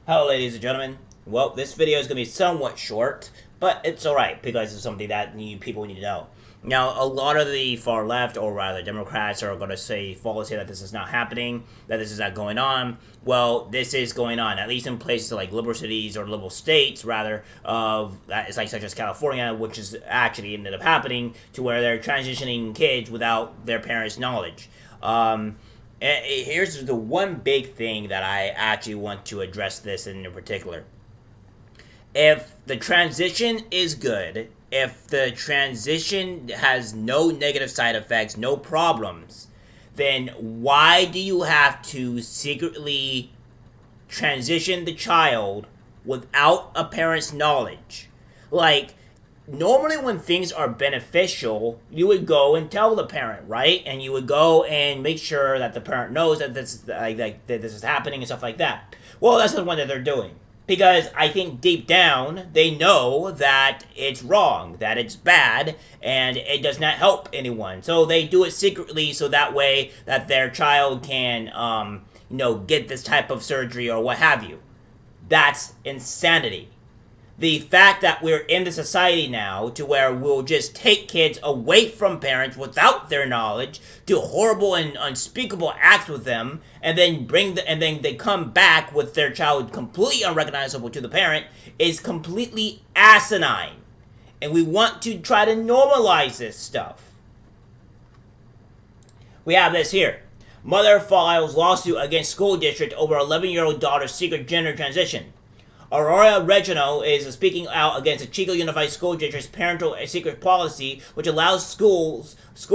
Hello, ladies and gentlemen. Well, this video is going to be somewhat short, but it's alright because it's something that people need to know. Now, a lot of the far left, or rather Democrats, are going to say that this is not happening, that this is not going on. Well, this is going on, at least in places like liberal cities or liberal states, rather, it's like such as California, which is actually ended up happening to where they're transitioning kids without their parents' knowledge. Here's the one big thing that I actually want to address this in particular. If the transition is good, if the transition has no negative side effects, no problems, then why do you have to secretly transition the child without a parent's knowledge? Like, normally when things are beneficial, you would go and tell the parent, right? And you would go and make sure that the parent knows that this is that this is happening and stuff like that. Well, that's the one that they're doing. Because I think deep down, they know that it's wrong, that it's bad, and it does not help anyone. So they do it secretly so that way that their child can, get this type of surgery or what have you. That's insanity. The fact that we're in the society now to where we'll just take kids away from parents without their knowledge, do horrible and unspeakable acts with them, and then and then they come back with their child completely unrecognizable to the parent is completely asinine. And we want to try to normalize this stuff. We have this here. Mother files lawsuit against school district over 11-year-old daughter's secret gender transition. Aurora Regino is speaking out against the Chico Unified School District's parental secret policy, which allows school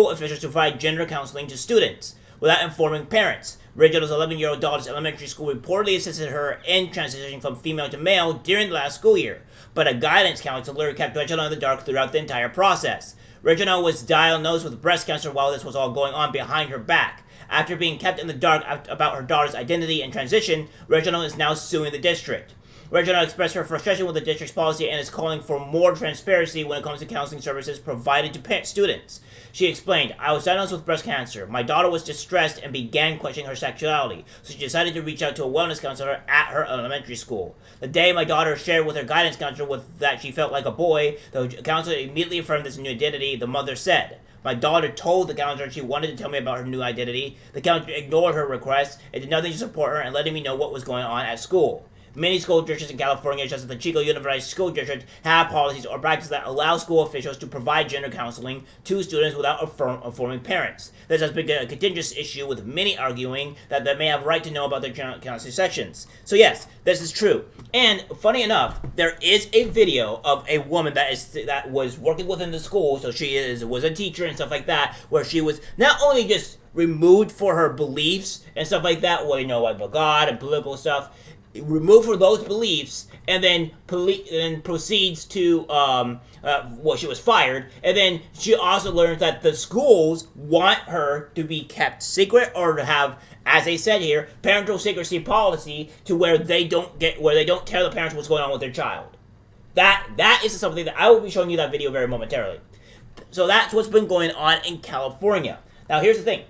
officials to provide gender counseling to students without informing parents. Regino's 11-year-old daughter's elementary school reportedly assisted her in transitioning from female to male during the last school year, but a guidance counselor kept Regino in the dark throughout the entire process. Regino was diagnosed with breast cancer while this was all going on behind her back. After being kept in the dark about her daughter's identity and transition, Regino is now suing the district. Regina expressed her frustration with the district's policy and is calling for more transparency when it comes to counseling services provided to students. She explained, "I was diagnosed with breast cancer. My daughter was distressed and began questioning her sexuality, so she decided to reach out to a wellness counselor at her elementary school. The day my daughter shared with her guidance counselor that she felt like a boy, the counselor immediately affirmed this new identity," the mother said. "My daughter told the counselor she wanted to tell me about her new identity. The counselor ignored her request and did nothing to support her and letting me know what was going on at school." Many school districts in California, such as the Chico Unified School District, have policies or practices that allow school officials to provide gender counseling to students without informing parents. This has been a contentious issue, with many arguing that they may have a right to know about their counseling sessions. So yes, this is true. And funny enough, there is a video of a woman that was working within the school, so was a teacher and stuff like that, where she was not only just removed for her beliefs and stuff like that, about God and political stuff, removed for those beliefs, and then proceeds to she was fired, and then she also learns that the schools want her to be kept secret or to have, as they said here, parental secrecy policy to where they don't tell the parents what's going on with their child. That is something that I will be showing you that video very momentarily. So that's what's been going on in California. Now here's the thing.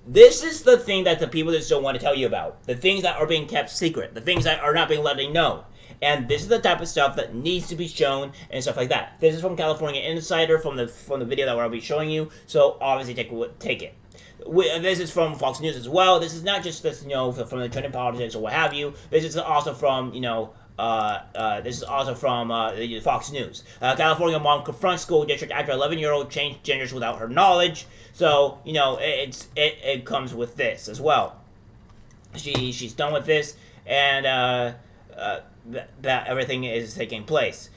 This is the thing that the people just don't want to tell you about. The things that are being kept secret. The things that are not being let know. And this is the type of stuff that needs to be shown and stuff like that. This is from California Insider from the video that I'll be showing you. So obviously take it. This is from Fox News as well. This is not just this, from the trending politics or what have you. This is also from, Fox News. California mom confronts school district after 11-year-old changed genders without her knowledge. So, it comes with this as well. She's done with this, and that everything is taking place.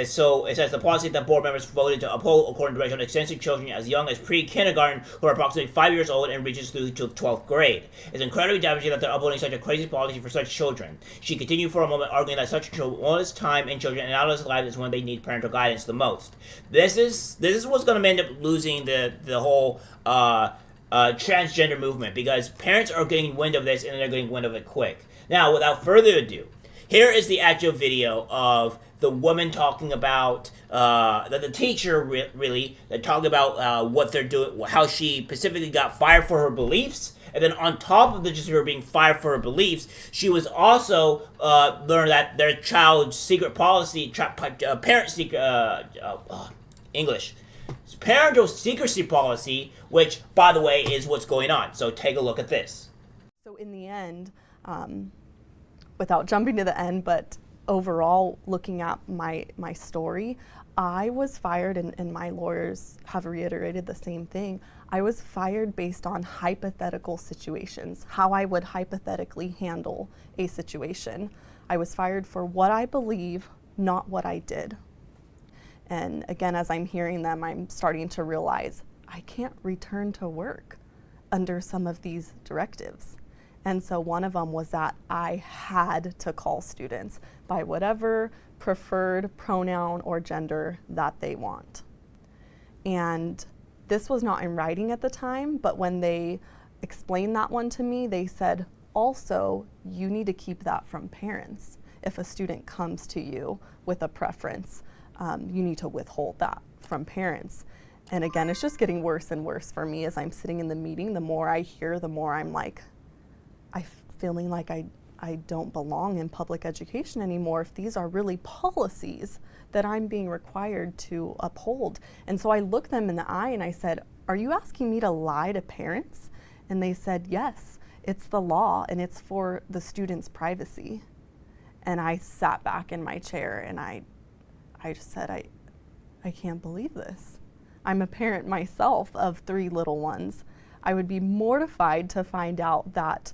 So it says the policy that board members voted to uphold, according to Rachel, extends to children as young as pre-kindergarten who are approximately 5 years old and reaches through to 12th grade. It's incredibly damaging that they're upholding such a crazy policy for such children. She continued for a moment, arguing that such children's time in children and adolescent lives is when they need parental guidance the most. This is what's going to end up losing the whole transgender movement, because parents are getting wind of this and they're getting wind of it quick. Now, without further ado, here is the actual video of the woman talking about the teacher really that talked about what they're doing, how she specifically got fired for her beliefs, And then on top of just her being fired for her beliefs, she was also learned that their child's secret policy, parent secret, English, parental secrecy policy, which, by the way, is what's going on. So take a look at this. So in the end, without jumping to the end, but overall looking at my story, I was fired, and my lawyers have reiterated the same thing. I was fired based on hypothetical situations, how I would hypothetically handle a situation. I was fired for what I believe, not what I did. And again, as I'm hearing them, I'm starting to realize I can't return to work under some of these directives. And so one of them was that I had to call students by whatever preferred pronoun or gender that they want. And this was not in writing at the time, but when they explained that one to me, they said, also, you need to keep that from parents. If a student comes to you with a preference, you need to withhold that from parents. And again, it's just getting worse and worse for me as I'm sitting in the meeting. The more I hear, the more I'm like, I'm feeling like I don't belong in public education anymore if these are really policies that I'm being required to uphold. And so I looked them in the eye and I said, are you asking me to lie to parents? And they said, yes, it's the law and it's for the student's privacy. And I sat back in my chair and I just said, I can't believe this. I'm a parent myself of 3 little ones. I would be mortified to find out that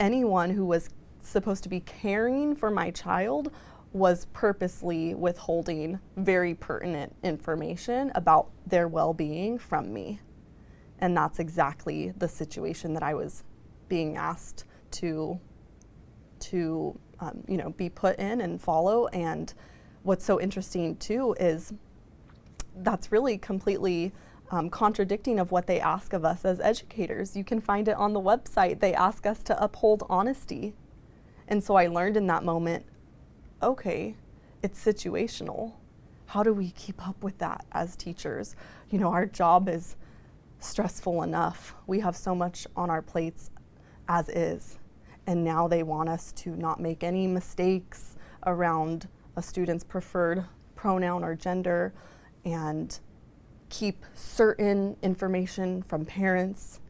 anyone who was supposed to be caring for my child was purposely withholding very pertinent information about their well-being from me. And that's exactly the situation that I was being asked to be put in and follow. And what's so interesting too is that's really completely contradicting of what they ask of us as educators. You can find it on the website. They ask us to uphold honesty. And so I learned in that moment, okay, it's situational. How do we keep up with that as teachers? You know, our job is stressful enough. We have so much on our plates as is. And now they want us to not make any mistakes around a student's preferred pronoun or gender and keep certain information from parents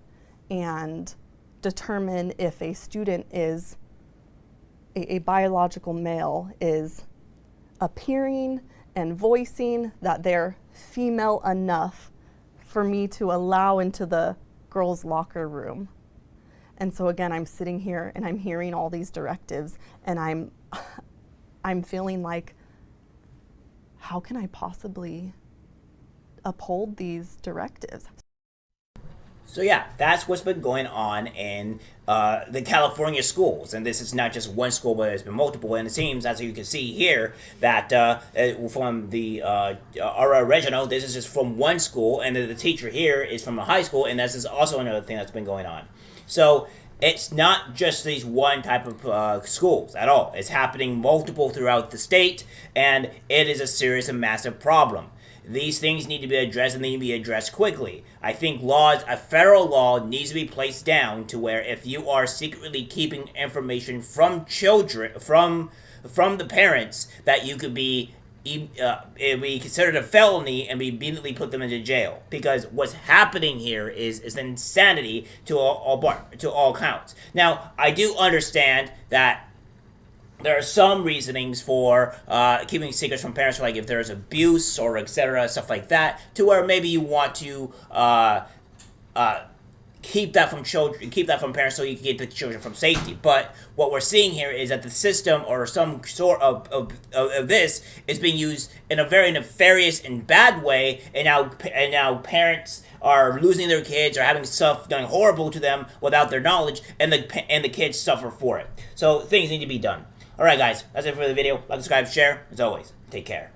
and determine if a student is a biological male is appearing and voicing that they're female enough for me to allow into the girls' locker room. And so again, I'm sitting here and I'm hearing all these directives and I'm feeling like, how can I possibly uphold these directives? So yeah, that's what's been going on in the California schools, and this is not just one school, but there's been multiple. And it seems, as you can see here, that from the our original, this is just from one school, and the teacher here is from a high school, and this is also another thing that's been going on. So it's not just these one type of schools at all. It's happening multiple throughout the state, and it is a serious and massive problem. These things need to be addressed, and they need to be addressed quickly. I think a federal law needs to be placed down to where if you are secretly keeping information from children, from the parents, that you could be it be considered a felony and be immediately put them into jail. Because what's happening here is insanity to all counts. Now, I do understand that there are some reasonings for keeping secrets from parents, like if there's abuse or etc., stuff like that, to where maybe you want to keep that from parents so you can keep the children from safety. But what we're seeing here is that the system or some sort of this is being used in a very nefarious and bad way, and now parents are losing their kids or having stuff done horrible to them without their knowledge, and the kids suffer for it. So things need to be done. Alright guys, that's it for the video. Like, subscribe, share. As always, take care.